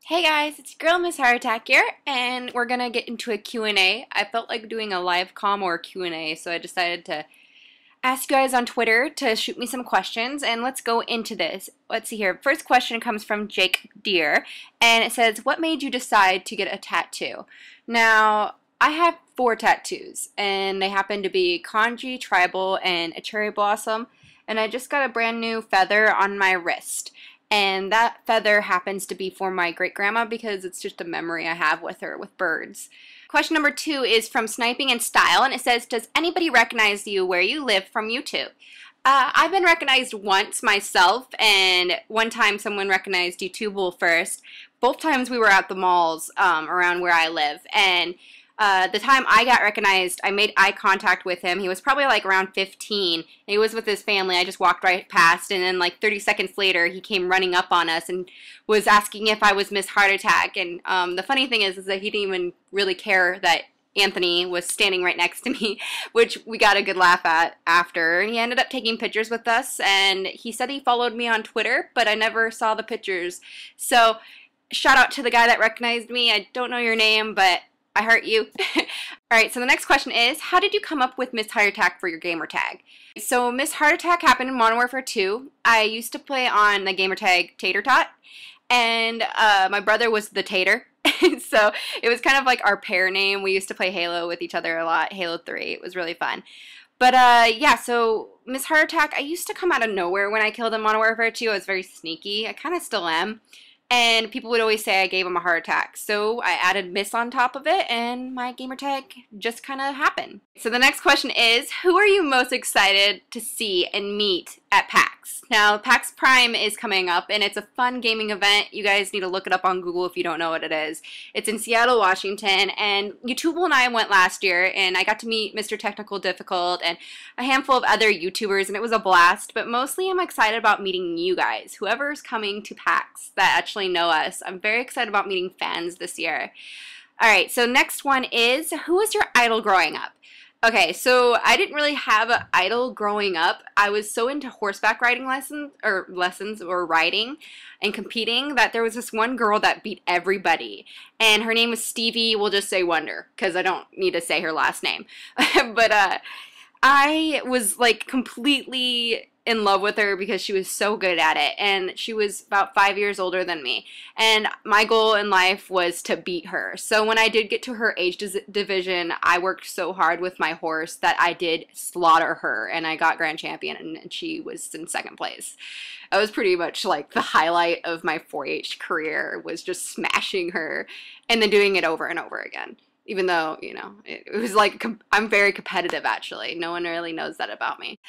Hey guys, it's your girl MsHeartAttack here, and we're gonna get into a Q&A. I felt like doing a live comm or a Q&A, so I decided to ask you guys on Twitter to shoot me some questions, and let's go into this. Let's see here. First question comes from Jake Deer, and it says, what made you decide to get a tattoo? Now, I have 4 tattoos, and they happen to be kanji, tribal, and a cherry blossom, and I just got a brand new feather on my wrist. And that feather happens to be for my great-grandma because it's just a memory I have with her with birds. Question number 2 is from Sniping in Style, and it says, does anybody recognize you where you live from YouTube? I've been recognized once myself, and one time someone recognized Youtubable first. Both times we were at the malls around where I live, and the time I got recognized, I made eye contact with him. He was probably like around 15. And he was with his family. I just walked right past, and then like 30 seconds later, he came running up on us and was asking if I was MsHeartAttack. And the funny thing is that he didn't even really care that Anthony was standing right next to me, which we got a good laugh at after. And he ended up taking pictures with us, and he said he followed me on Twitter, but I never saw the pictures. So shout out to the guy that recognized me. I don't know your name, but I heart you. Alright, so the next question is, how did you come up with MsHeartAttack for your gamer tag? So MsHeartAttack happened in Modern Warfare 2. I used to play on the gamer tag Tater Tot, and my brother was the Tater. So it was kind of like our pair name. We used to play Halo with each other a lot, Halo 3. It was really fun. But yeah, so MsHeartAttack, I used to come out of nowhere when I killed in Modern Warfare 2. I was very sneaky. I kind of still am. And people would always say I gave him a heart attack. So I added Miss on top of it, and my gamer tag just kind of happened. So the next question is, who are you most excited to see and meet at PAX? Now, PAX Prime is coming up, and it's a fun gaming event. You guys need to look it up on Google if you don't know what it is. It's in Seattle, Washington, and Youtubable and I went last year, and I got to meet Mr. Technical Difficult and a handful of other YouTubers, and it was a blast. But mostly I'm excited about meeting you guys, whoever's coming to PAX that actually know us. I'm very excited about meeting fans this year. Alright, so next one is, who was your idol growing up? Okay, so I didn't really have an idol growing up. I was so into horseback riding lessons or riding and competing that there was this one girl that beat everybody. And her name was Stevie, we'll just say Wonder, because I don't need to say her last name. But I was like completely in love with her because she was so good at it, and she was about 5 years older than me, and my goal in life was to beat her. So when I did get to her age division, I worked so hard with my horse that I did slaughter her, and I got grand champion, and she was in 2nd place. That was pretty much like the highlight of my 4-H career, was just smashing her and then doing it over and over again. Even though, you know, it was like, I'm very competitive, actually. No one really knows that about me.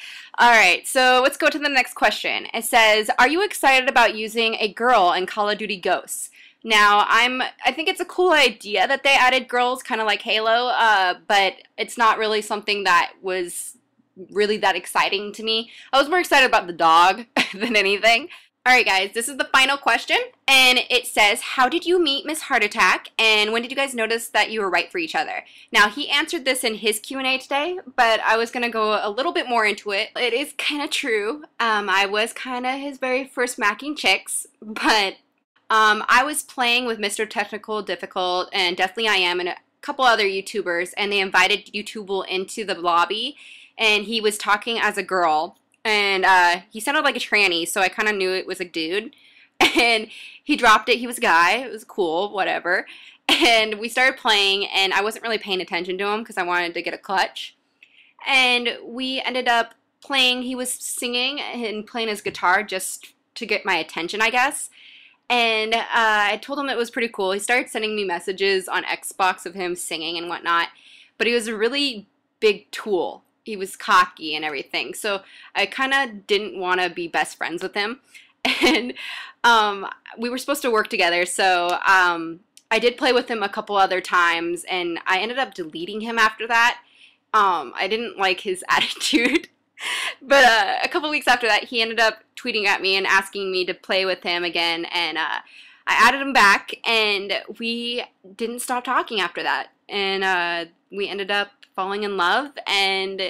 Alright, so let's go to the next question. It says, are you excited about using a girl in Call of Duty Ghosts? Now, I think it's a cool idea that they added girls, kind of like Halo, but it's not really something that was really that exciting to me. I was more excited about the dog than anything. Alright guys, this is the final question, and it says, how did you meet MsHeartAttack, and when did you guys notice that you were right for each other? Now, he answered this in his Q&A today, but I was going to go a little bit more into it. It is kind of true. I was kind of his very first macking chicks, but I was playing with Mr. Technical Difficult, and Definitely I Am, and a couple other YouTubers, and they invited Youtubable into the lobby, and he was talking as a girl. And he sounded like a tranny, so I kind of knew it was a dude. And he dropped it. He was a guy. It was cool, whatever. And we started playing, and I wasn't really paying attention to him because I wanted to get a clutch. And we ended up playing. He was singing and playing his guitar just to get my attention, I guess. And I told him it was pretty cool. He started sending me messages on Xbox of him singing and whatnot. But he was a really big tool. He was cocky and everything, so I kind of didn't want to be best friends with him. And we were supposed to work together, so I did play with him a couple other times, and I ended up deleting him after that. I didn't like his attitude. But a couple weeks after that, he ended up tweeting at me and asking me to play with him again, and I added him back, and we didn't stop talking after that. And we ended up falling in love, and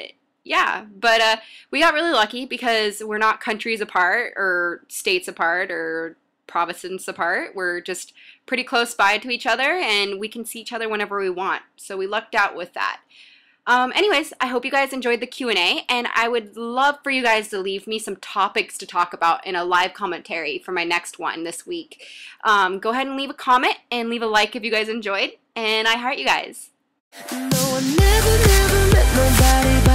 yeah, but we got really lucky because we're not countries apart or states apart or provinces apart. We're just pretty close by to each other, and we can see each other whenever we want. So we lucked out with that. Anyways, I hope you guys enjoyed the Q&A, and I would love for you guys to leave me some topics to talk about in a live commentary for my next one this week. Go ahead and leave a comment and leave a like if you guys enjoyed, and I heart you guys. No, I never met nobody